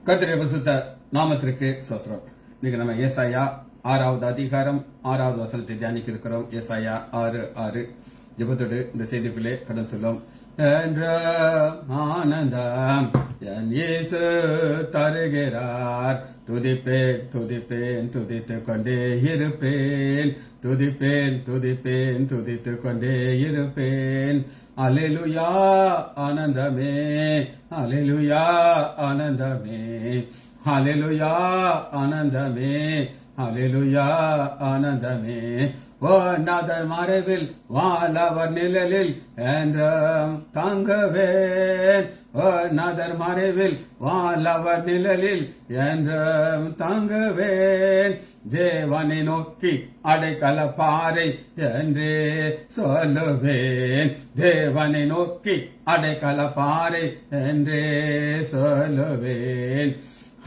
கர்த்தருடைய பரிசுத்த நாமத்திற்கு ஸ்தோத்திரம். இன்னைக்கு நம்ம ஏசாயா 6வது அதிகாரம் 6வது வசனத்தை தியானிக்க இருக்கிறோம். ஏசாயா 6:6 ஜெபத்தோடு இந்த செய்திக்குள்ளே கடன் சொல்லும். என்ற ஆனந்தம் என் இயேசு தருகிறார், துதிப்பேன் துதிப்பேன் துதித்துக் கொண்டே இருப்பேன், துதிப்பேன் துதிப்பேன் துதித்துக் கொண்டே இருப்பேன். அல்லேலூயா ஆனந்தமே, அல்லேலூயா ஆனந்தமே, அல்லேலூயா ஆனந்தமே, அல்லேலூயா ஆனந்தமே. ஓ நாதர் மறைவில் வாழவர் நிழலில் என்றும் தங்குவேன், ஓ நாதர் மறைவில் வாழவர் நிழலில் என்றும் தங்குவேன். தேவனை நோக்கி அடைக்கல பாறை என்றே சொல்லுவேன், தேவனை நோக்கி அடைக்கல பாறை என்றே சொல்லுவேன்.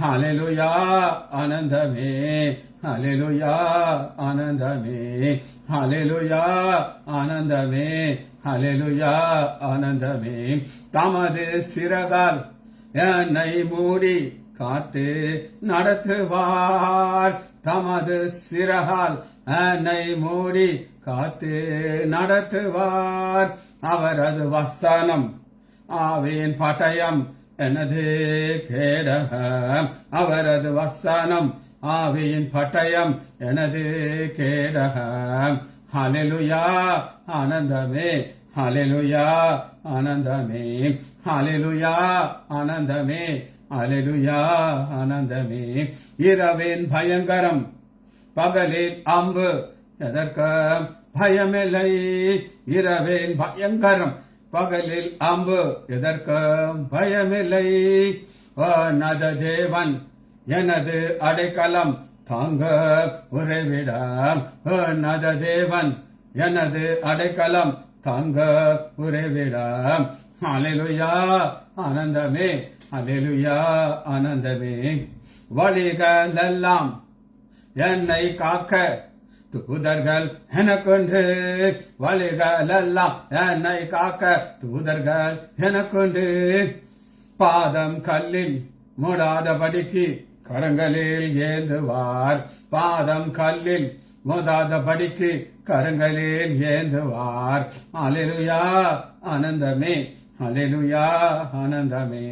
ஹல்லேலூயா ஆனந்தமே, ஹல்லேலூயா ஆனந்தமே, ஹல்லேலூயா ஆனந்தமே, ஹல்லேலூயா ஆனந்தமே. தமது சிறகால் என்னை மூடி காத்து நடத்துவார், தமது சிறகால் என்னை மூடி காத்து நடத்துவார். அவரது வசனம் ஆவியின் பட்டயம் எனது கேடகம், அவரது வசனம் ஆவியின் பட்டயம் எனது கேடகம். ஹல்லேலூயா ஆனந்தமே, ஹல்லேலூயா ஆனந்தமே, ஹல்லேலூயா ஆனந்தமே, ஹல்லேலூயா ஆனந்தமே. இரவின் பயங்கரம் பகலில் அம்பு எதற்கும் பயமில்லை, இரவின் பயங்கரம் பகலில் அம்பு எதற்கும் பயமில்லை. நத தேவன் எனது அடைக்கலம் தாங்க உறைவிடம், நத தேவன் எனது அடைக்கலம் தாங்க உறைவிடம். அல்லேலூயா ஆனந்தமே, அல்லேலூயா ஆனந்தமே. வழிகள் எல்லாம் என்னை காக்க தூதர்கள் எனக்குண்டு, வழிகள் எல்லாம் என்னை காக்க தூதர்கள் எனக்குண்டு. பாதம் கல்லில் மூடாதபடிக்கு கரங்களில் ஏந்துவார், பாதம் கல்லில் மூடாதபடிக்கு கரங்களில் ஏந்துவார். அல்லேலூயா ஆனந்தமே, அல்லேலூயா ஆனந்தமே.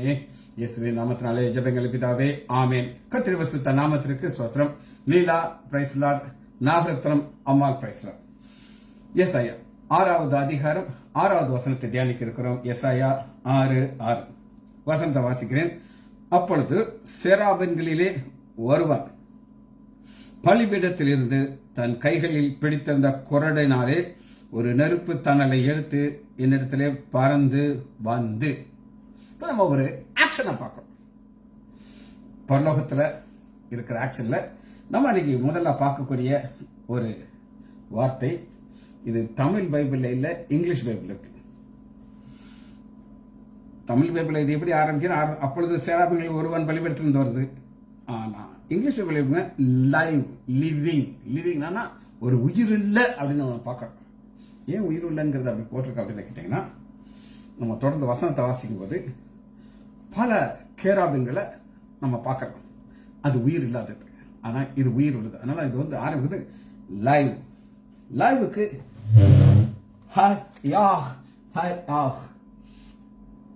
இயேசுவின் நாமத்தினாலே ஜெபங்கள் பிதாவே, ஆமேன். கர்த்தருடைய பரிசுத்த நாமத்திற்கு ஸ்தோத்திரம். லீலா பிரைஸ் லார்ட், நாகரத்னம் அம்மாள் பிரைஸ் லார்ட். ஏசாயா 6வது அதிகாரம் 6வது வசனத்தை தியானிக்க இருக்கிறோம். ஏசாயா 6:6 வசனத்தை வாசிக்கிறேன். அப்பொழுது சேராபின்களிலே ஒருவன் பலிபீடத்திலிருந்து தன் கைகளில் பிடித்திருந்த குரடினாலே ஒரு நெருப்பு தணலை எடுத்து என்னிடத்திலே பறந்து வந்து. இப்ப நம்ம ஒரு ஆக்ஷனை பார்க்கிறோம். பரலோகத்துல இருக்கிற ஆக்ஷன்ல நம்ம இன்னைக்கு முதல்ல பார்க்கக்கூடிய ஒரு வார்த்தை, இது தமிழ் பைபிள்ல இல்ல, இங்கிலீஷ் பைபிள் இருக்கு. தமிழ் பைபிள் இது எப்படி ஆரம்பிக்கிறது? அப்பொழுது சேராபின்களில் ஒருவன் பலிபீடத்திலிருந்து வருது. ஆனா இங்கிலீஷ் பைபிள் லைவ், லிவிங், லிவிங்னா ஒரு உயிர் இல்லை அப்படின்னு நம்ம பார்க்கறோம். ஏன் உயிர் இல்லைங்கிறது அப்படி போட்டிருக்க அப்படின்னு கேட்டீங்கன்னா, நம்ம தொடர்ந்து வசனத்தை வாசிக்கும் போது பல கேராபின்களை நம்ம பார்க்கலாம். அது உயிர் இல்லாதது, ஆனா இது உயிர் உள்ளது. அதனால இது வந்து ஆரம்பிக்குது லைவ். லைவுக்கு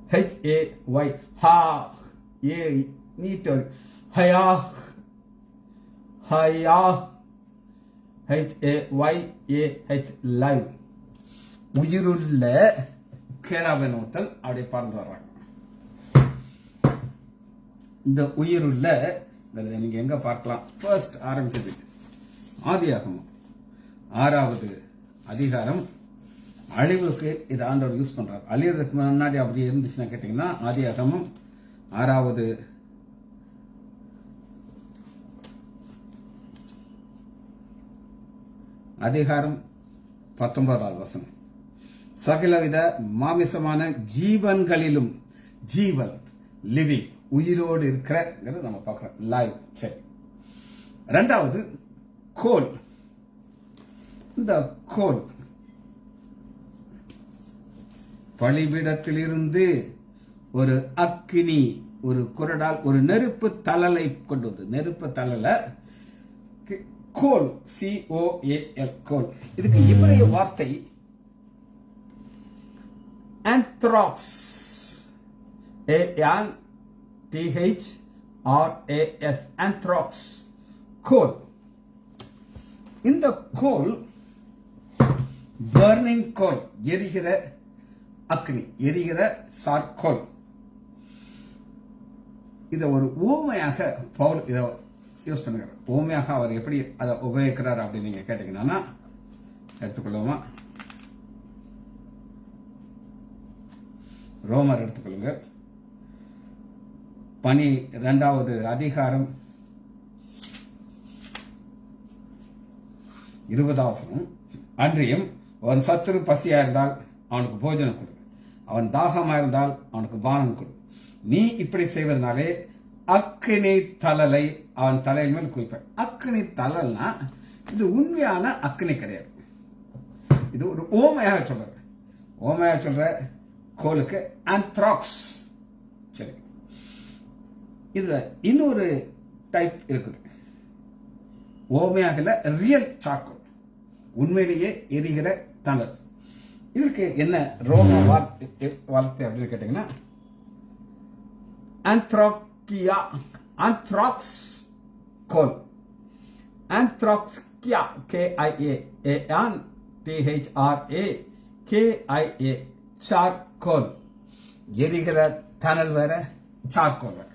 HAY ஹா ஏ நீட் ஹயா ஹயா HAYAH லைவ், உயிருள்ள கேராபின் ஒருத்தன் அப்படியே பறந்து வர்றாங்க. இந்த உயிருள்ள நீங்க எங்க பார்க்கலாம்? ஃபர்ஸ்ட் ஆரம்பிச்சது ஆதியாகமம் 6வது அதிகாரம். அழிவுக்கு இது ஆண்டவர் யூஸ் பண்றார். அழிவுறதுக்கு முன்னாடி அப்படி இருந்துச்சுன்னா கேட்டீங்கன்னா, ஆதியாகமம் 6வது அதிகாரம் 19வது வசனம். சகலவித மாமிசமான ஜீவன்களிலும், ஜீவன் லிவிங், உயிரோடு இருக்கிற நம்ம பார்க்கிறோம். லைவ். சரி, இரண்டாவது கோல். இந்த கோல் பலிபீடத்திலிருந்து ஒரு அக்கினி ஒரு குரடால் ஒரு நெருப்பு தழலை கொண்டு வந்து நெருப்பு தழல கோல் COAL கோல். இதுக்கு இவரைய வார்த்தை ஆந்த்ராக்ஸ் ANTHRAS ஆந்த்ராக்ஸ் கோல். இந்த கோல் பர்னிங் கோல், எரிகிற அக்னி, எரிகிற சார்கோல். இதை ஒரு ஊமையாக பவுல் இதை யூஸ் பண்ணுகிறார். ஊமையாக அவர் எப்படி அதை உபயோகிக்கிறார் அப்படின்னு நீங்க கேட்டீங்கன்னா எடுத்துக்கொள்ளுமா. ரோமர் எடுத்துக்கொள்ளுங்க. 12வது அதிகாரம் 20வது வசனம். அன்றியும் அவன் சத்துரு பசியா இருந்தால் அவனுக்கு போஜனம் கொடு, அவன் தாகமா இருந்தால் அவனுக்கு பானம் கொடு. நீ இப்படி செய்வதனாலே அக்கினி தழலை அவன் தலையின் மேல் குவிப்ப. அக்கினி தழல்னா இது உண்மையான அக்கினி கிடையாது. இது ஒரு ஓமையாக சொல்றது. ஓமையாக சொல்ற கோலுக்கு ஆந்த்ராக்ஸ். சரி, இதுல இன்னொரு டைப் இருக்குது. ஓமையாக ரியல் சார்கோல், உண்மையிலேயே எரிகிற தணல். இதுக்கு என்ன ரோம வார்த்தை அப்படின்னு கேட்டீங்கன்னா ஆந்த்ராக்கியா, ஆந்த்ராக்ஸ் கோல், ஆந்த்ராக்ஸ்கியா KIA சார்கோல். எரிகிற தணல் வேற, சார்கோல் வேற.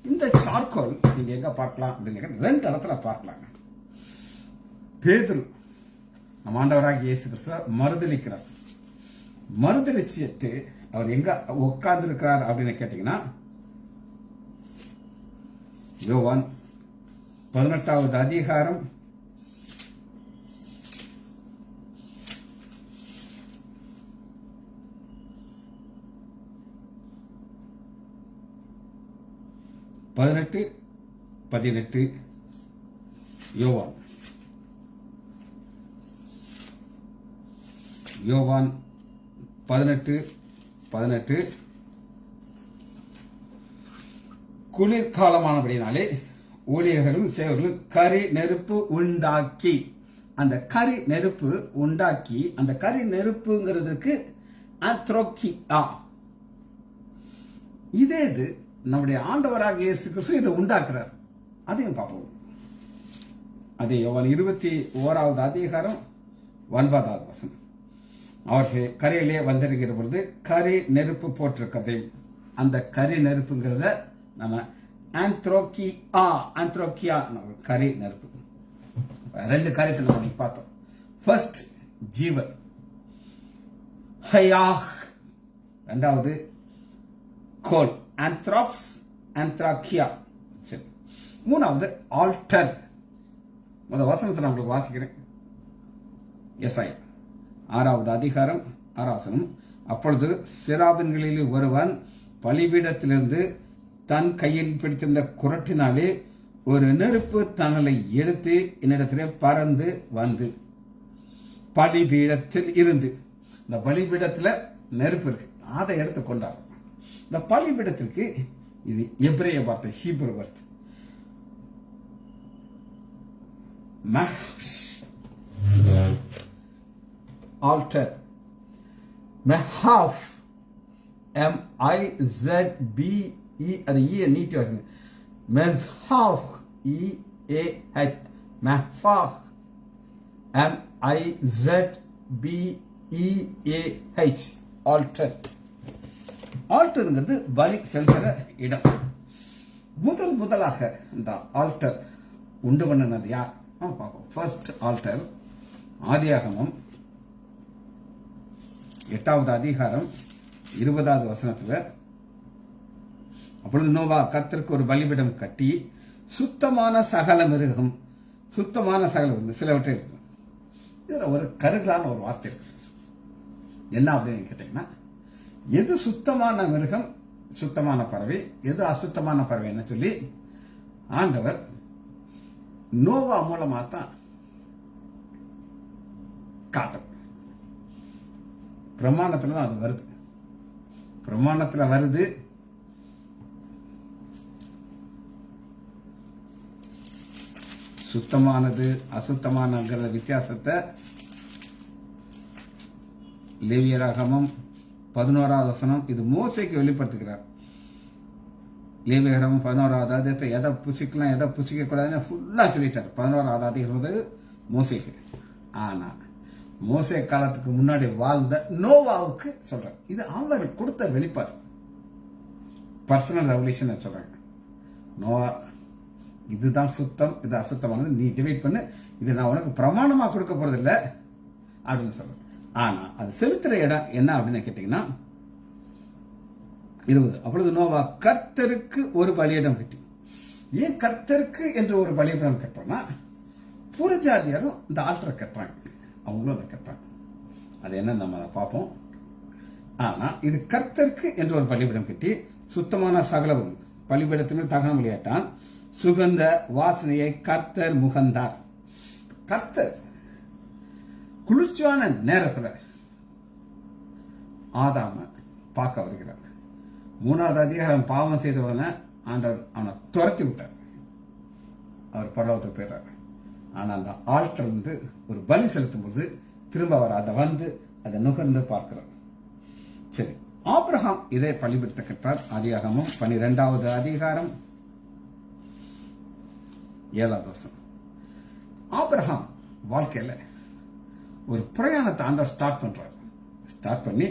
இந்த சார்கோல் நீங்க எங்க பார்க்கலாம் அப்படின்னு 2 இடத்துல பார்க்கலாங்க. பேதுரு நம்ம ஆண்டவராகிய இயேசு கிறிஸ்துவ மறுதலிக்கிறார். மறுதலிச்சிட்டு அவர் எங்க உட்கார்ந்து இருக்கிறார் அப்படின்னு கேட்டீங்கன்னா யோவான் 18வது அதிகாரம் 18 யோவான் 18 குளிர்காலமானபடினாலே ஊழியர்களும் சேவர்களும் கரி நெருப்பு உண்டாக்கி, அந்த கரி நெருப்பு உண்டாக்கி, அந்த கரி நெருப்புங்கிறதுக்கு ஆந்த்ரோக்கியா. இதே இது நம்முடைய ஆண்டவராக இயேசு கிறிஸ்து இதை உண்டாக்குறார். அதையும் பார்ப்போம். அதே யோவான் 21வது அதிகாரம் 9வது வசனம். அவர்கள் கரையிலே வந்திருக்கிற பொழுது கரி நெருப்பு போட்டிருக்கதை, அந்த கரி நெருப்புங்கிறத நம்ம ஆந்த்ரோக்கியா கரி நெருப்பு. 2 காரியத்தை நம்ம பார்த்தோம். ஃபர்ஸ்ட் ஜீவன், ஹயாஹ். 2வது கோல், ஆந்த்ராக்ஸ், ஆந்த்ராக்கியா. சரி, 3வது ஆல்டர். முதல் வசனத்தை நான் உங்களுக்கு வாசிக்கிறேன். எஸ்ஐயா 6வது அதிகாரம் 6வது வசனம். அப்பொழுது சிராபின்களில் ஒருவன் பலிபீடத்திலிருந்து தன் கையில் பிடித்திருந்த குரட்டினாலே ஒரு நெருப்பு தணலை எடுத்து என்னிடத்திலே பறந்து வந்து பலிபீடத்தில் இருந்து, இந்த பலிபீடத்தில் நெருப்பு இருக்கு, அதை எடுத்து கொண்டார். இந்த பலிபீடத்திற்கு இது எபிரேய வார்த்தை, ஹீப்ரு வார்த்தை ஆல்டர். மெஹாஃப், MIZBE, அது நீட்டி வாசிங்க. மெஸ்ஹாஃப், EAH, மெஹ்ஃபாஹ், MIZBEAH, ஆல்டர். ஆல்டருங்கிறது பலி செலுத்துகிற இடம். முதலாக இந்த ஆல்டர் உண்டு பண்ணினது யார் பார்ப்போம். ஃபர்ஸ்ட் ஆல்டர் ஆதியாகமம் 8வது அதிகாரம் 20வது வசனத்துல, அப்பொழுது நோவா கர்த்தருக்கு ஒரு பலிபீடம் கட்டி சுத்தமான சகல மிருகம், சுத்தமான சகல சிலவற்றை இருக்கு. இதுல ஒரு கருகலான ஒரு வார்த்தை இருக்கு. என்ன அப்படின்னு கேட்டீங்கன்னா, எது சுத்தமான மிருகம், சுத்தமான பறவை, எது அசுத்தமான பறவைன்னு சொல்லி ஆண்டவர் நோவா மூலமா தான் காட்டும். பிரமாணத்துல தான் அது வருது. பிரமாணத்துல வருது. சுத்தமானது அசுத்தமானங்கிற வித்தியாசத்தை லேவியராகமம் 11வது வசனம் இது மோசேக்கு வெளிப்படுத்துகிறார். லேவியராகமம் 11வது அதிகாரத்தை எதை புசிக்கலாம் எதை புசிக்க கூடாதுன்னு ஃபுல்லா சொல்லிட்டார். 11வது அதிகாரம் மோசேக்கு. ஆனா மோசே காலத்துக்கு முன்னாடி வாழ்ந்த நோவாவுக்கு சொல்றார். இது அவர் கொடுத்த வெளிப்பாடு, பர்சனல் ரெவல்யூஷன் சொல்றாங்க. நோவா இதுதான் சுத்தம், இது அசுத்தமானது, நீ டிவைட் பண்ணு, இது நான் உனக்கு பிரமாணமா கொடுக்க போறது இல்லை அப்படின்னு சொல்றேன். ஆனா அது செலுத்துற இடம் என்ன அப்படின்னு கேட்டீங்கன்னா 20. அப்பொழுது நோவா கர்த்தருக்கு ஒரு பலியிடம் கட்டி. ஏன் கர்த்தருக்கு என்று ஒரு பலியிடம் கட்டுறோம்னா, புறஜாதியாரும் இந்த ஆல்டரை கட்டுறாங்க, அவங்களும் அதை கட்டுறாங்க. அது என்ன நம்ம அதை பார்ப்போம். ஆனா இது கர்த்தருக்கு என்று ஒரு பலிபீடம் கட்டி சுத்தமான சகலவும் பலிபீடத்தின் தகனம் விளையாட்டான் சுகந்த வாசனையை கர்த்தர் முகந்தார். கர்த்தர் குளிர்ச்சியான நேரத்துல ஆதாம பார்க்க வருகிறார். 3வது அதிகாரம் பாவம் செய்தவன ஆண்டவர் அவனை துரத்தி விட்டார். அவர் பரலோகத்துக்கு போயிடுறார். ஆனா அந்த ஆல்டர் வந்து ஒரு பலி செலுத்தும் போது திரும்ப அவர் அதை வந்து அதை நுகர்ந்து பார்க்கிறார். சரி, ஆபிரகாம் இதை பலிபீடத்தை கற்றார். ஆதியாகமம் 12வது அதிகாரம் 7வது வசனம். ஆபிரகாம் வாழ்க்கையில ஒரு பிரயாணத்தை ஆண்டவர் ஸ்டார்ட் பண்ணி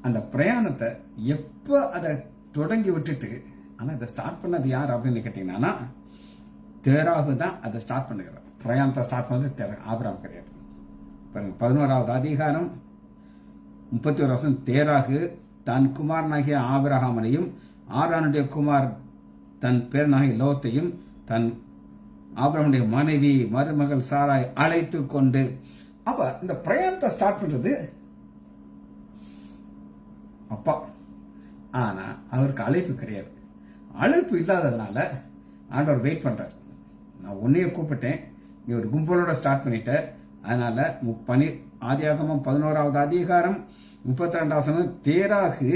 அந்த பிரயாணத்தை எப்ப அதை தொடங்கி விட்டுட்டு, ஆனா இதை ஸ்டார்ட் பண்ணது யார் அப்படின்னு கேட்டீங்கன்னா தேராகு தான் அதை ஸ்டார்ட் பண்ணுகிறார். பிரயாணத்தை ஸ்டார்ட் பண்ணது தேராகு, ஆபிரகாம் கிடையாது. 11வது அதிகாரம் 31 வருஷம் தேராகு தன் குமாரனாகிய ஆபிரகாமனையும் ஆரானுடைய குமார் தன் பேரனாகிய லோத்தையும் தன் ஆபிரகாமுடைய மனைவி மருமகள் சாராய் அழைத்து கொண்டு, அப்ப இந்த பிரயாணத்தை ஸ்டார்ட் பண்றது அப்பா. ஆனா அவருக்கு அழைப்பு கிடையாது. அழைப்பு இல்லாததுனால ஆண்டவர் வெயிட் பண்றார். நான் உன்னைய கூப்பிட்டேன், நீ ஒரு கும்பலோட ஸ்டார்ட் பண்ணிட்ட, அதனால ஆதியாகமம் 11வது அதிகாரம் 32 தேராகு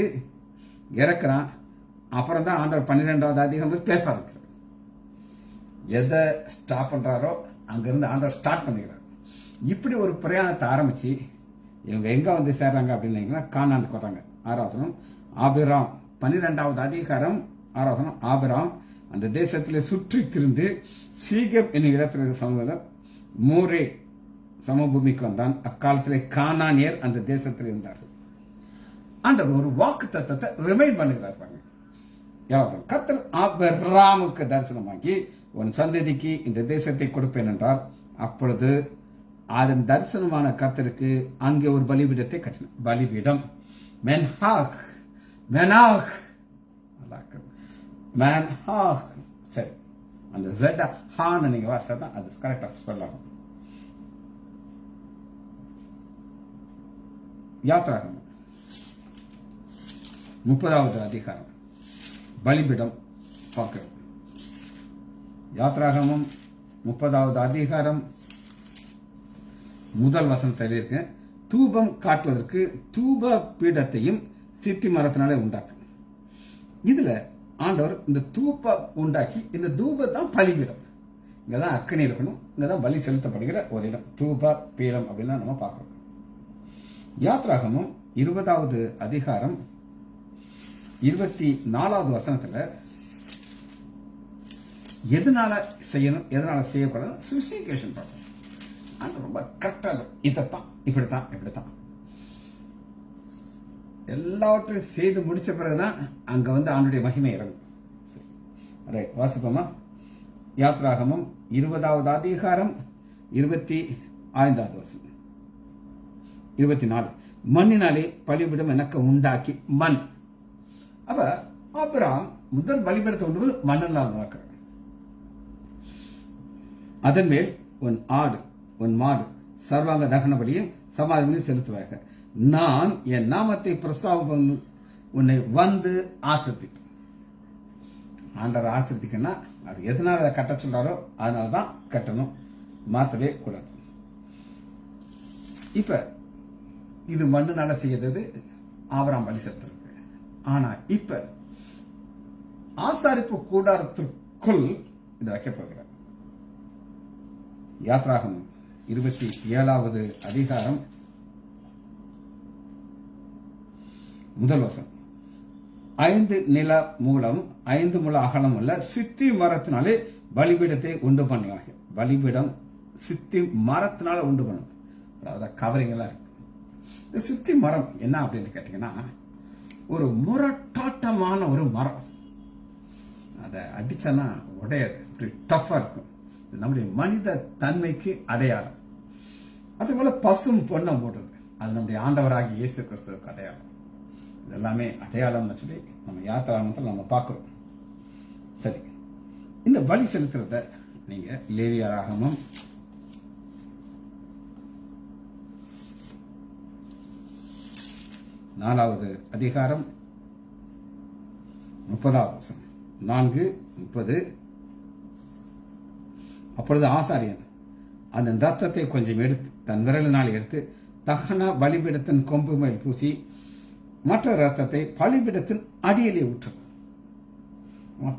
இறக்குறான். அப்புறம் தான் ஆண்டவர் 12வது அதிகாரம் பேச ஆரம்பிக்கிறார். எதை ஸ்டாப் பண்றாரோ அங்கிருந்து ஆண்டவர் ஸ்டார்ட் பண்ணிக்கிறார். இப்படி ஒரு பிரயாணத்தை ஆரம்பிச்சு இவங்க எங்க வந்து சேர்றாங்க அப்படின்னு கானானுக்கு வர்றாங்க. 6வது வசனம் ஆபிராம் 12வது அதிகாரம் 6வது வசனம் ஆபிராம் அந்த தேசத்திலே சுற்றி திரிந்து சீகேம் என்னும் இடத்திற்கு சமூக மோரே சமபூமிக்கு வந்தான். அக்காலத்திலே கானானியர் அந்த தேசத்தில் இருந்தார்கள். ஆண்டவர் ஒரு வாக்கு தத்தத்தை ரிமைண்ட் பண்ணுகிறார் பாருங்க. கர்த்தர் ஆபிரகாமுக்கு தரிசனமாக்கி உன் சந்ததிக்கு இந்த தேசத்தை கொடுப்பேன் என்றார். அப்பொழுது அதன் தரிசனமான கர்த்தருக்கு அங்கே ஒரு பலிபீடத்தை கட்டின. பலிபீடம் மென்ஹாக் சரி, அந்த ஜெட் ஹான் நீங்க வாசிச்சா அது கரெக்டா ஸ்பெல் ஆகும். யாத்ராகமம் 30வது அதிகாரம் பலிபீடம் பார்க்கிறோம். யாத்ராகமம் 30வது அதிகாரம் முதல் வசனத்தில் இருக்கு. தூபம் காட்டுவதற்கு தூப பீடத்தையும் சித்தி மரத்தினாலே உண்டாக்கு. இதுல ஆண்டவர் இந்த தூப உண்டாக்கி இந்த தூப தான் பலிபீடம். இங்கதான் அக்கனி இருக்கணும், இங்கதான் பலி செலுத்தப்படுகிற ஒரு இடம் தூப பீடம் அப்படின்னு நம்ம பார்க்கிறோம். யாத்ராகமம் 20வது அதிகாரம் 24வது வசனத்துல எதனால செய்யணும் எதனால செய்யக்கூடாது ஸ்பெசிபிகேஷன் பார்க்கணும். ரொம்ப கரெக்டா இதைத்தான் இப்படித்தான் எல்லாவற்றையும் செய்து முடிச்ச பிறகுதான் அங்க வந்து அவனுடைய மகிமை இறங்கும். வாசிப்போமா? யாத்ராகமம் 20வது அதிகாரம் 25வது வசனம் 24. மண்ணினாலே பலிபீடம் எனக்கு உண்டாக்கி மண். அப்ப ஆபிரகாம் முதல் பலிபீடத்தை உண்டு மண்ணினால் நடக்கிறார். அதன் மேல் உன் மாடு சர்வாங்க தகன பலியும் சமாதானம் செலுத்துவாங்க. நான் என் நாமத்தை பிரஸ்தாபம் உன்னை வந்து ஆசிர்த்திப்பேன். ஆண்டவர் ஆசிர்த்திக்கன்னா அது எதனால அதை கட்ட சொல்றாரோ அதனாலதான் கட்டணும், மாத்தவே கூடாது. இப்ப இது மண்ணுனால செய்யறது ஆபிரகாம் பலி செலுத்துறது. ஆனா இப்ப ஆசாரிப்பு கூடாரத்திற்குள் இதை வைக்க போகிறார். யாத்ராகமம் 27வது அதிகாரம் 1 வசனம். 5 நில மூலம் 5 முழ அகலம் உள்ள சித்தி மரத்தினாலே பலிபீடத்தை உண்டு பண்ணுவாங்க. பலிபீடம் சித்தி மரத்தினால உண்டு பண்ணும். அதாவது கவரிங் எல்லாம் இருக்கு. இந்த சித்தி மரம் என்ன அப்படின்னு கேட்டீங்கன்னா, ஒரு முரட்டாட்டமான ஒரு மரம். அதை அடிச்சனா உடையாது, டஃபா இருக்கும். நம்முடைய மனித தன்மைக்கு அடையாளம். அதே போல பசும் பொன்னம் போடுறது, அது நம்முடைய ஆண்டவராகி இயேசு கிறிஸ்துவுக்கு அடையாளம். இதெல்லாமே அடையாளம்னு சொல்லி நம்ம யாத்திராமத்தில் நம்ம பார்க்கிறோம். சரி, இந்த பலி செலுத்துறத நீங்க லேவியராகமம் 4வது அதிகாரம் 30வது வசனம். 4:30. அப்பொழுது ஆசாரியன் அதன் ரத்தத்தை கொஞ்சம் எடுத்து தன் விரலினால் எடுத்து தகன பலிபீடத்தின் கொம்பு மேல் பூசி மற்ற ரத்தத்தை பலிபீடத்தின் அடியிலே ஊற்றும்.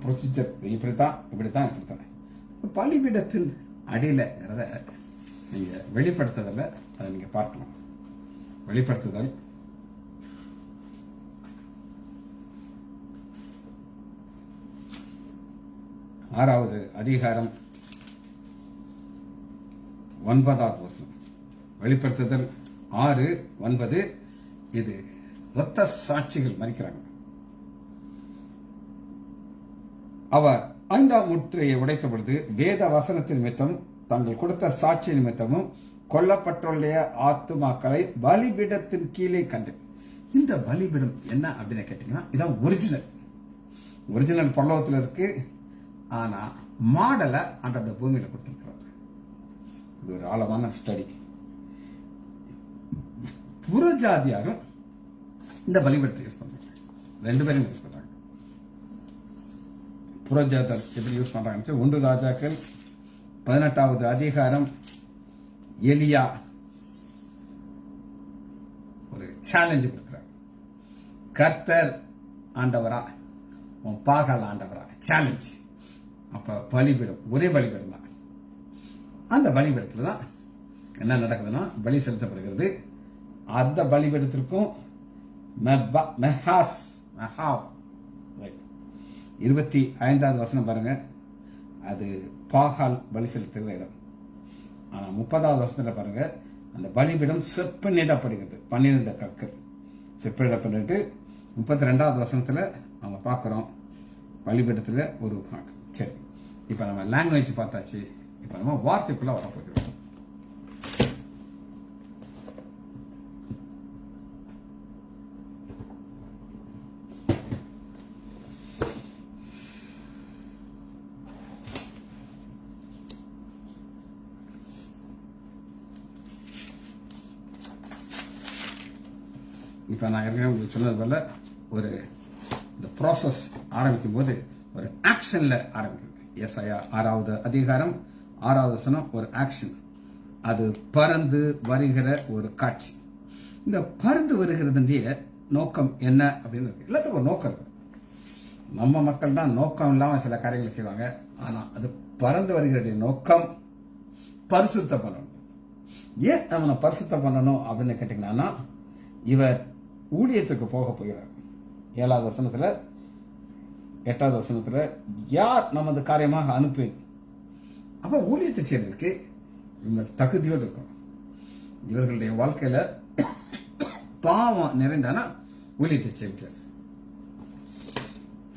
ப்ரொசீஜர் இப்படித்தான். பலிபீடத்தின் அடியிலங்கிறத நீங்க வெளிப்படுத்துதல அதை நீங்க பார்க்கலாம். வெளிப்படுத்துதல் 6வது அதிகாரம் 9வது வசனம். வெளிப்படுத்துதல் 6:9. இது இரத்த சாட்சிகள் மறிக்கிறாங்க. அவர் 5ஆம் முத்திரையை உடைத்த பொழுது வேத வசனத்தின் நிமித்தம் தங்கள் கொடுத்த சாட்சி நிமித்தமும் கொல்லப்பட்டுள்ள ஆத்துமாக்களை பலிபீடத்தின் கீழே கண்டு. இந்த பலிபீடம் என்ன அப்படின்னு கேட்டீங்கன்னா, இதான் ஒரிஜினல் பரலோகத்தில் இருக்கு. ஆனா மாடலை அந்த பூமியில கொடுத்திருக்கிறார். இது ஒரு ஆழமான ஸ்டடி. புறஜாதியாரும் இந்த பலிபீடத்தை யூஸ் பண்றாங்க. 2 பேரும் யூஸ் பண்றாங்க. புறஜாதியார் எப்படி யூஸ் பண்றாங்க? 1 ராஜாக்கள் 18வது அதிகாரம் எலியா ஒரு சேலஞ்சு கொடுக்கிறார். கர்த்தர் ஆண்டவரா, பாகால் ஆண்டவரா, சேலஞ்ச். அப்ப பலிபீடம், ஒரே பலிபீடம் தான். அந்த பலிபீடத்துல தான் என்ன நடக்குதுன்னா, பலி செலுத்தப்படுகிறது. அந்த பலிபீடத்திற்கும் 25வது வசனம் பாருங்க, அது பாகால் பலி செலுத்துகிற இடம். ஆனா 30வது வசனத்துல பாருங்க, அந்த பலிபீடம் செப்பனிடப்படுகிறது. 12 கற்கள் செப்பனிடப்பட்டு 32வது வசனத்துல நம்ம பார்க்கிறோம் பலிபீடத்துல ஒரு. சரி, இப்ப நம்ம லாங்குவேஜ் பார்த்தாச்சு. இப்ப நம்ம வார்த்தைக்குள்ள வரப்போகிறோம். இப்ப நான் ஏற்கனவே உங்களுக்கு சொன்னது போல, ஒரு இந்த ப்ராசஸ் ஆரம்பிக்கும் போது ஒரு ஆக்ஷன்ல ஆரம்பிக்குது. ஏசாயா 6வது அதிகாரம் 6வது வசனம் ஒரு ஆக்ஷன். அது பறந்து வருகிற ஒரு காட்சி. இந்த பறந்து வருகிறதுடைய நோக்கம் என்ன அப்படின்னு இருக்கு. எல்லாத்துக்கும் ஒரு நோக்கம் இருக்கு. நம்ம மக்கள் தான் நோக்கம் இல்லாம சில காரியங்களை செய்வாங்க. ஆனா அது பறந்து வருகிற நோக்கம் பரிசுத்தம் பண்ணணும். ஏன் அவனை பரிசுத்தம் பண்ணணும் அப்படின்னு கேட்டீங்கன்னா, இவர் ஊழியத்துக்கு போக போகிறார். 7வது வசனத்துல 8வது வசனத்துல யார் நமது காரியமாக அனுப்பி. அப்ப ஊழியத்தை செய்வதற்கு இவங்க தகுதியோடு இருக்கும். இவர்களுடைய வாழ்க்கையில பாவம் நிறைந்தானா ஊழியத்தை செய்வார்.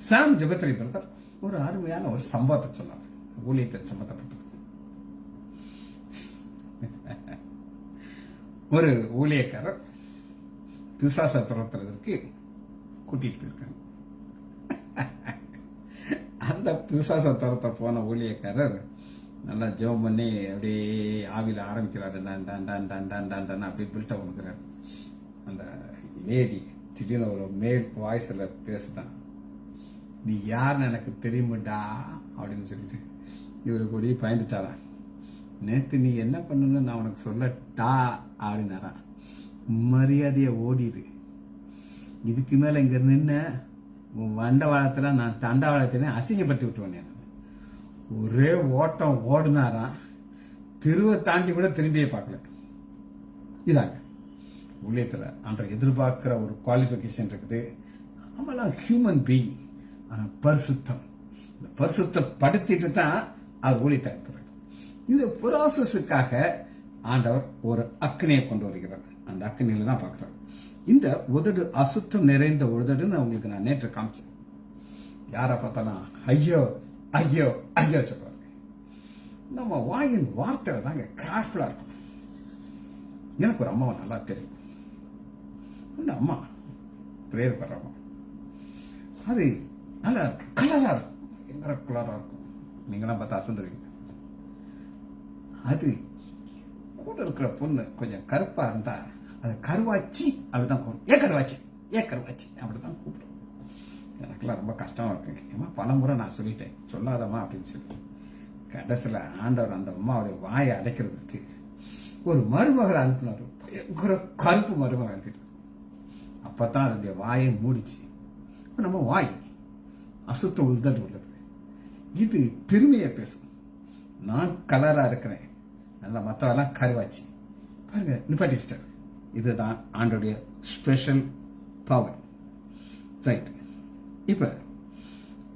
சாம் ஜெபத்ரி பிரதர் ஒரு அருமையான ஒரு சம்பவத்தை சொன்னார். ஊழியத்தை சம்பந்தப்பட்டது. ஒரு ஊழியக்காரர் பிசாசை துரத்துறதற்கு கூட்டிட்டு போயிருக்காங்க. அந்த பிசாசை துரத்த போன ஊழியக்காரர் நல்லா ஜெபம் பண்ணி அப்படியே ஆவியில ஆரம்பிக்கிறாரு. அப்படி பில்ட் பண்ணுறாரு. அந்த லேடி திடீர்னு ஒரு மேல் வாய்ஸ்ல பேசுதான், நீ யாருன்னு எனக்கு தெரியுமாடா அப்படின்னு சொல்லிட்டு இவரு கூடி பயந்துட்டாரா. நேத்து நீ என்ன பண்ணணும்னு நான் உனக்கு சொல்லட்டா அப்படின்னாரா. மரியாதைய ஓடிடு, இதுக்கு மேல இங்க நின்ன வண்டவாளத்துல நான் தண்டவாளத்தில அசிங்கப்படுத்தி விட்டுவேன். ஒரே ஓட்டம் ஓடுனாராம். தெருவை தாண்டி கூட திரும்பியே பார்க்கல. இதாங்க ஊழியத்தில் ஆண்டவர் எதிர்பார்க்கிற ஒரு குவாலிஃபிகேஷன் இருக்குது. நம்மளாம் ஹியூமன் பீயிங், ஆனால் பரிசுத்தம். இந்த பரிசுத்தப்படுத்திட்டு தான் அவர் ஊழியத்தை இருக்கிறார். இந்த ப்ராசஸுக்காக ஆண்டவர் ஒரு அக்னியை கொண்டு வருகிறார். அந்த அக்னியில தான் பார்க்கிறார். இந்த உதடு அசுத்தம் நிறைந்த உதடுன்னு உங்களுக்கு நான் நேற்று காமிச்சேன். யாரை பார்த்தாலும் ஐயோ ஐயோ ஐயோ சொல்றாரு. நம்ம வாயின் வார்த்தையில தாங்க கேர்ஃபுல்லா இருக்கும். எனக்கு ஒரு அம்மாவை நல்லா தெரியும். அந்த அம்மா பிரேயர் பண்றம்மா, அது நல்ல கலரா இருக்கும், எங்க கலரா இருக்கும். நீங்களாம் பார்த்தா அசந்துருவீங்க. அது கூட இருக்கிற பொண்ணு கொஞ்சம் கருப்பா இருந்தா அது கருவாச்சி அப்படிதான் கூப்பிடும். ஏ கருவாச்சி அப்படிதான் கூப்பிடும். எனக்கெல்லாம் ரொம்ப கஷ்டமா இருக்கு. ஏமா பல முறை நான் சொல்லிட்டேன், சொல்லாதம்மா அப்படின்னு சொல்லி. கடைசியில் ஆண்டவர் அந்த அம்மாவுடைய வாயை அடைக்கிறதுக்கு ஒரு மருமகளை அனுப்பினார். பயங்கர கருப்பு மருமகள் அனுப்பிட்டார். அப்பதான் அதனுடைய வாயை மூடிச்சு. நம்ம வாய் அசுத்த உதடு உள்ளது. இது பெருமையை பேசும். நான் கலரா இருக்கிறேன், நல்லா மற்றவெல்லாம் கருவாச்சு. பாருங்க, நிப்பாட்டி வச்சிட்டார். இதுதான் ஆண்டோடைய ஸ்பெஷல் பவர். ரைட். இப்ப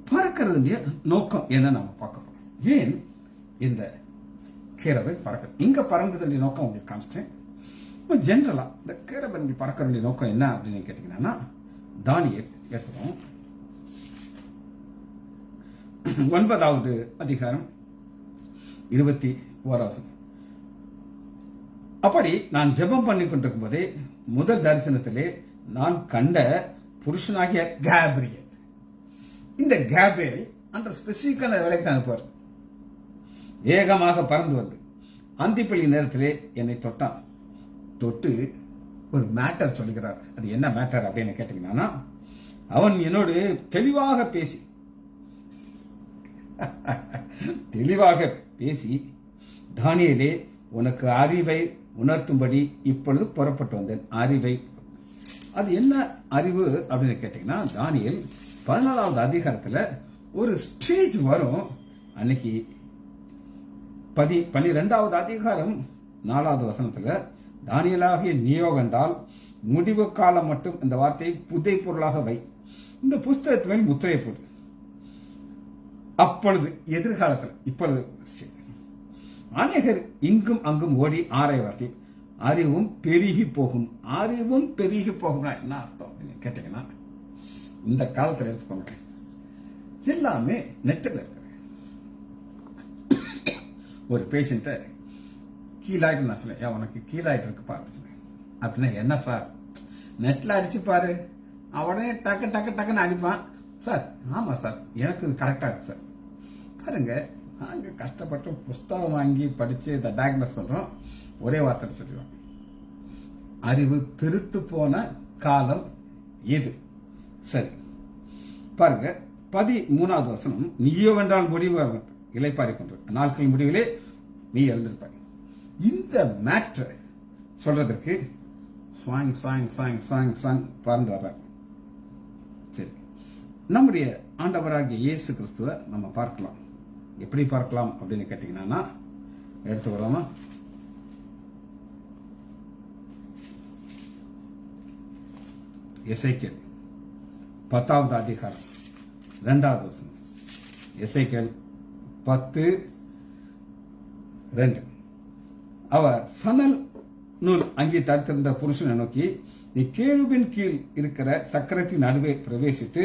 பறக்கிறதுடைய நோக்கம் என்ன நம்ம பார்க்க போறோம். ஏன் இந்த கேரபன் பறக்க இங்க பறந்ததுடைய நோக்கம் உங்களுக்கு காமிச்சிட்டேன். ஜென்ரலா இந்த கேரபன் பறக்கிறதுடைய நோக்கம் என்ன அப்படின்னு கேட்டீங்கன்னா, தானியேல் எடுத்துக்கோம் 9வது அதிகாரம் 21. அப்படி நான் ஜெபம் பண்ணி கொண்டிருக்கும் போதே முதல் தரிசனத்திலே நான் கண்ட புருஷனாகிய கேப்ரியல். இந்த கேப்ரியல் அந்த ஸ்பெசிபிக்கான வேலைக்கு தான் அனுப்புவார். வேகமாக பறந்து வந்து அந்திப்பள்ளி நேரத்திலே என்னை தொட்டான். தொட்டு ஒரு மேட்டர் சொல்லுகிறார். அது என்ன மேட்டர் அப்படின்னு கேட்டீங்கன்னா, அவன் என்னோடு தெளிவாக பேசி தானியேலே உனக்கு அறிவை உணர்த்தும்படி இப்பொழுது புறப்பட்டு வந்தேன். அறிவை, அது என்ன அறிவு அப்படின்னு கேட்டீங்கன்னா, தானியேல் 14வது அதிகாரத்துல ஒரு ஸ்டேஜ் வரும். அன்னைக்கு 12வது அதிகாரம் 4வது வசனத்துல, தானியேலாகிய நீயோ வென்றால் முடிவு காலம் மட்டும் இந்த வார்த்தையை புதை பொருளாக வை, இந்த புஸ்தகத்து மேல் முத்திரை போடு. அப்பொழுது எதிர்காலத்தில் இப்பொழுது அநேகர் இங்கும் அங்கும் ஓடி ஆராய்வார்கள், அறிவும் பெருகி போகும். அறிவும் பெருகி போகும்னா என்ன அர்த்தம் அப்படின்னு கேட்டீங்கன்னா, இந்த காலத்தில் எடுத்துக்கோங்க, எல்லாமே நெட்டில் இருக்குது. ஒரு பேஷண்ட்டை கீழாயிட்டு நான் சொல்லேன், உனக்கு கீழாயிட்டு இருக்குப்பா அப்படின்னா, என்ன சார் நெட்டில் அடிச்சு பாரு, அவனே டக்கு டக்கு டக்குன்னு அடிப்பான். சார் ஆமா சார், எனக்கு இது கரெக்டா இருக்கு சார். பாருங்க, நாங்க கஷ்டப்பட்டு புஸ்தகம் வாங்கி படிச்சு இதை டயக்னோஸ் பண்றோம். ஒரே வார்த்தை சொல்லுவோம், அறிவு பெருத்து போன காலம் எது? சரி பாருங்க, 13வது வசனம், நீயோ வென்றால் முடிவு இளைப்பாரி கொண்டு நாட்கள் முடிவிலே நீ எழுந்திருப்பாய். இந்த மேட்ரு சொல்றதற்கு ஸ்வாங் ஸ்வாங் ஸ்வாங் ஸ்வாங் ஸ்வாங் பறந்து வர்ற. சரி, நம்முடைய ஆண்டவராகிய இயேசு கிறிஸ்துவை நம்ம பார்க்கலாம். எப்படி பார்க்கலாம் அப்படின்னு கேட்டீங்கன்னா, எடுத்துக்கலாமா? எசேக்கியேல் 10வது அதிகாரம் 2வது வசனம். எசேக்கியேல் 10:2. அவர் சணல் நூல் அங்கே தடுத்திருந்த புருஷனை நோக்கி, நீ கேருபின் கீழ் இருக்கிற சக்கரத்தின் நடுவே பிரவேசித்து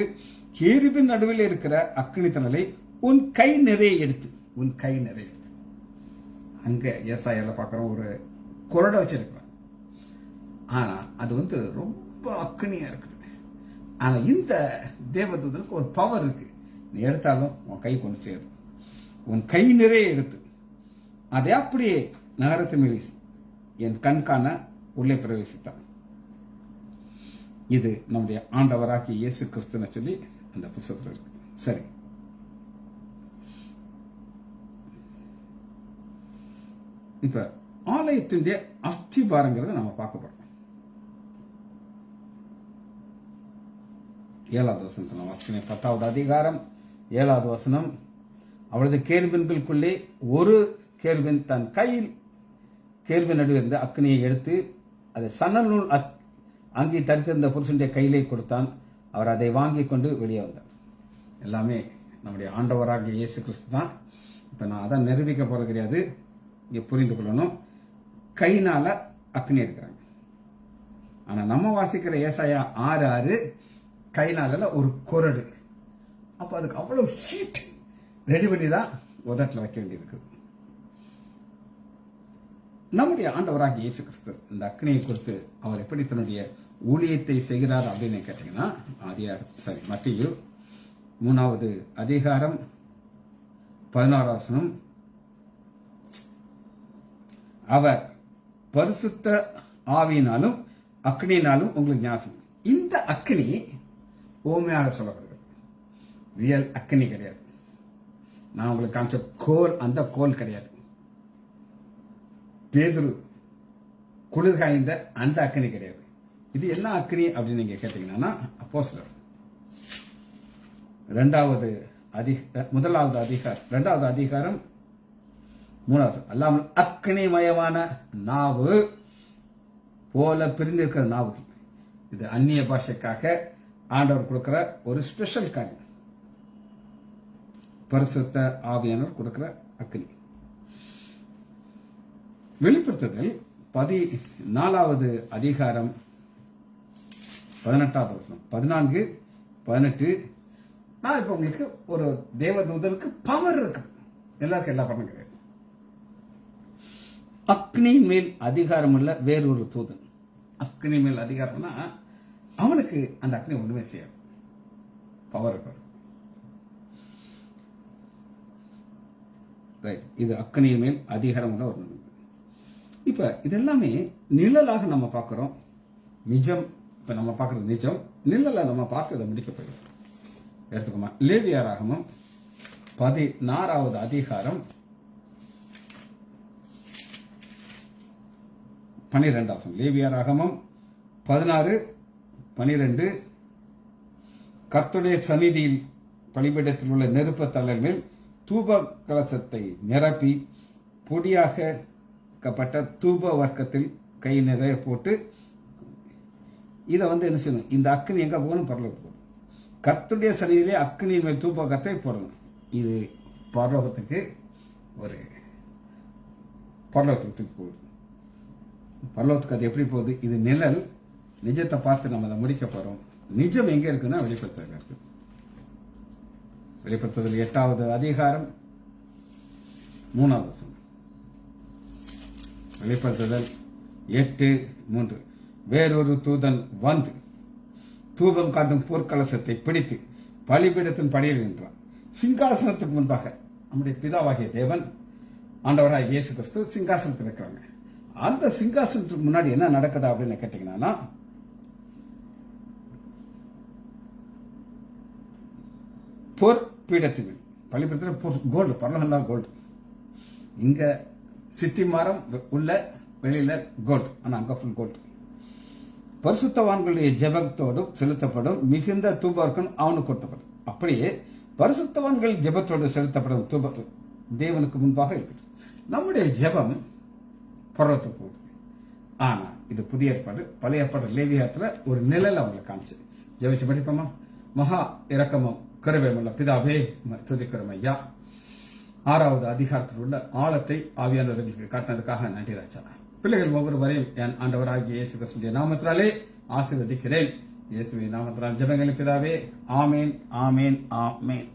கேருபின் நடுவில் இருக்கிற அக்கினி தணலை உன் கை நிறைய எடுத்து, உன் கை நிறைய எடுத்து. அங்க ஏசாயால பார்க்கிறோம், ஒரு குரடை வச்சிருக்கிறான். ஆனா அது ரொம்ப அக்னியா இருக்குது. ஆனா இந்த தேவதூதனுக்கு ஒரு பவர் இருக்கு. நீ எடுத்தாலும் உன் கை கொண்டு சேரும். உன் கை நிறைய எடுத்து அதை அப்படியே நகரத்தின் மேல் வீசி என் கண் காண உள்ளே பிரவேசித்தான். இது நம்முடைய ஆண்டவராகிய இயேசு கிறிஸ்துன்னு சொல்லி அந்த புத்தகத்தில் இருக்கு. சரி, இப்ப ஆலயத்தினுடைய அஸ்திபாரங்கிறத நம்ம பார்க்க போறோம். 7வது வசனத்தை நம்ம வாசிக்கிறேன். 10வது அதிகாரம் 7வது வசனம். அவளது கேருபீன்களுக்குள்ளே ஒரு கேருபின் தன் கையில் கேருபின் நடுவில் இருந்த அக்னியை எடுத்து அதை சணல் நூல் அங்கி தரித்திருந்த புருஷனுடைய கையிலே கொடுத்தான். அவர் அதை வாங்கி கொண்டு வெளியே வந்தார். எல்லாமே நம்முடைய ஆண்டவராகிய இயேசு கிறிஸ்து தான். இப்போ நான் அதான் நிரூபிக்க போறது கிடையாது, இங்கே புரிந்து கொள்ளணும். கையினால அக்னி எடுக்கிறாங்க. ஆனா நம்ம வாசிக்கிற ஏசாயா 6:6 கையினால ஒரு கொரடு. அப்போ அதுக்கு அவ்வளவு ஹீட் ரெடி பண்ணி தான் உதட்டில் வைக்க வேண்டியது இருக்குது. நம்முடைய ஆண்டவராகிய இயேசு கிறிஸ்து இந்த அக்னியை கொடுத்து அவர் எப்படி தன்னுடைய ஊழியத்தை செய்கிறார் அப்படின்னு கேட்டீங்கன்னா, மத்தேயு 3வது அதிகாரம் 16வது வசனம், அவர் பரிசுத்த ஆவியினாலும் அக்னியினாலும் உங்களுக்கு ஞாபகம். இந்த அக்னி ஓமையாக சொல்லப்படுகிறது, ரியல் அக்னி கிடையாது. நான் உங்களுக்கு காமிச்ச கோல் அந்த கோல் கிடையாது. பேதுரு குளிர் காய்ந்த அந்த அக்னி கிடையாது. இது என்ன அக்னி அப்படின்னு நீங்க கேட்டீங்கன்னா, அப்போஸ்தலர் 2வது அதிகாரம் 3வது அல்லாமல் அக்னிமயமான நாவு போல பிரிந்திருக்கிற நாவு. இது அந்நிய பாஷைக்காக ஆண்டவர் கொடுக்கிற ஒரு ஸ்பெஷல் காரியம். பரிசுத்த ஆவியானவர் கொடுக்கிற அக்னி. வெளிப்படுத்துதல் 14வது அதிகாரம் 18வது வசனம், 14, 18. நான் இப்ப உங்களுக்கு ஒரு தேவதூதனுக்கு பவர் இருக்கு, எல்லாருக்கும் எல்லா பணம் கிடையாது. அக்னி மேல் அதிகாரம் உள்ள வேறொரு தூதன். அக்னி மேல் அதிகாரம்னா அவனுக்கு அந்த அக்னி ஒண்ணுமே செய்யாது, பவர் இருக்கு. இது அக்னி மேல் அதிகாரம் உள்ள ஒரு. இப்ப இதெல்லாமே நிழலாக நம்ம பார்க்கிறோம், நிஜம். இப்ப நம்ம பார்க்கறது நிஜம், நிழல நம்ம பார்க்கறத முடிக்க போயிடும். எடுத்துக்கோமா, லேவியராகமம் 16வது அதிகாரம் 12வது வசனம். லேவியராகமம் 16:12. கர்த்தருடைய சந்நிதியில் பலிபீடத்தில் உள்ள நெருப்பு தள்ளல் மேல் தூப கலசத்தை நிரப்பி பொடியாக்கப்பட்ட தூப வர்க்கத்தில் கை நிறைய போட்டு, இதை என்ன செய்யணும், இந்த அக்னி எங்க போகணும், பரலோகத்துக்கு போகணும். கர்த்தருடைய சந்நிதியிலே அக்னியின் மேல் தூபகத்தை போடணும். இது பரலோகத்துக்கு ஒரு பரலோகத்துக்கு தூக்கி போகுது. பரலோகத்துக்கு அது எப்படி போகுது? இது நிழல். நிஜத்தை பார்த்து நம்ம அதை முடிக்க போறோம். நிஜம் எங்க இருக்குன்னா வெளிப்படுத்துதல் இருக்கு. வெளிப்படுத்துதல் 8வது அதிகாரம் 3வது வசனம். வெளிப்படுத்துதல் 8:3. வேறொரு தூதன் வந்து தூபம் காட்டும் போர்க்கலசத்தை பிடித்து பலிபீடத்தின் படியில் நின்றான். சிங்காசனத்துக்கு முன்பாக நம்முடைய பிதாவாகிய தேவன் ஆண்டவராகிய இயேசு கிறிஸ்து சிங்காசனத்தில் இருக்கிறாங்க. அந்த சிங்காசனத்துக்கு முன்னாடி என்ன நடக்குதா அப்படின்னு கேட்டீங்கன்னா, போர் பீடத்தில் பலிபீடத்தில் கோல்டு, பரலோகம் கோல்டு. இங்க சித்தி மரம் உள்ள வெளியில கோல்டு, ஆனா அங்க ஃபுல் கோல்டு. பரிசுத்தவான்களுடைய ஜெபத்தோடு செலுத்தப்படும் மிகுந்த தூபர்க்கும் அவனுக்கு கொடுத்தப்படும். அப்படியே பரிசுத்தவான்கள் ஜெபத்தோடு செலுத்தப்படும் தூப தேவனுக்கு முன்பாக இருக்குது. நம்முடைய ஜெபம் பரலோகத்துக்கு போகுது. ஆனா இது புதிய ஏற்பாடு. பழைய ஏற்பாடு லேவியத்துல ஒரு நிழல் அவங்களை காமிச்சு ஜெபிச்சு படிப்போமா? மகா இரக்கமும் கருவேமுள்ள பிதாவே துதிக்கிறோம் ஐயா. 6வது அதிகாரத்தில் உள்ள ஆழத்தை ஆவியானவர்களுக்கு காட்டினதுக்காக நன்றி ராஜா. பிள்ளைகள் ஒவ்வொருவரையும் என் ஆண்டவராகிய இயேசு கிறிஸ்துவின் நாமத்தினாலே ஆசீர்வதிக்கிறேன். இயேசுவின் நாமத்தினால் ஜெபங்களின் பிதாவே. ஆமேன், ஆமேன், ஆமேன்.